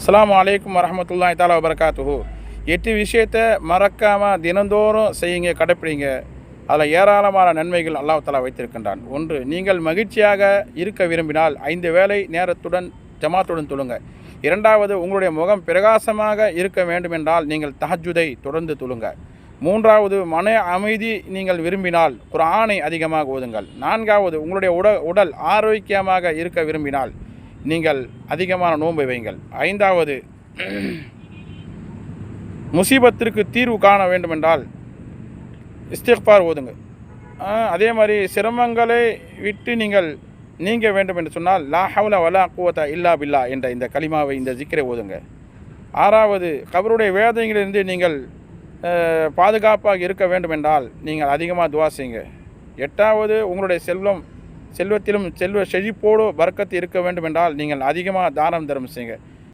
அஸ்ஸலாமு அலைக்கும் வரஹ்மத்துல்லாஹி தஆலா வபரகாத்துஹு. 8 விஷயத்தை மறக்காமல் தினந்தோறும் செய்யுங்க, கடைப்பிடிங்க. அதில் ஏராளமான நன்மைகள் அல்லாஹ் தஆலா வைத்திருக்கின்றான். 1, நீங்கள் மகிழ்ச்சியாக இருக்க விரும்பினால் 5 வேளை நேரத்துடன் ஜமாத்துடன் தொழுங்க. 2வது, உங்களுடைய முகம் பிரகாசமாக இருக்க வேண்டுமென்றால் நீங்கள் தஹஜ்ஜுதை தொடர்ந்து தொழுங்க. 3வது, மன அமைதி நீங்கள் விரும்பினால் குர்ஆனை அதிகமாக ஓதுங்கள். 4வது, உங்களுடைய உடல் ஆரோக்கியமாக இருக்க விரும்பினால் நீங்கள் அதிகமான நோன்பை வைங்கள். 5வது, முசீபத்திற்கு தீர்வு காண வேண்டுமென்றால் இஸ்திக்ஃபார் ஓதுங்க. அதே மாதிரி சிரமங்களை விட்டு நீங்கள் நீங்க வேண்டும் என்று சொன்னால் லா ஹவ்ல வலா குவத இல்லா பில்லா என்ற இந்த கலிமாவை, இந்த ஜிக்ரை ஓதுங்க. 6வது, கபருடைய வேதனைகளிலிருந்து நீங்கள் பாதுகாப்பாக இருக்க வேண்டுமென்றால் நீங்கள் அதிகமாக துவா செய்யுங்க. 8வது, உங்களுடைய செல்வத்திலும் செல்வ செழிப்போடு பரக்கத்து இருக்க வேண்டுமென்றால் நீங்கள் அதிகமாக தானம் தர்மம் செய்யுங்க.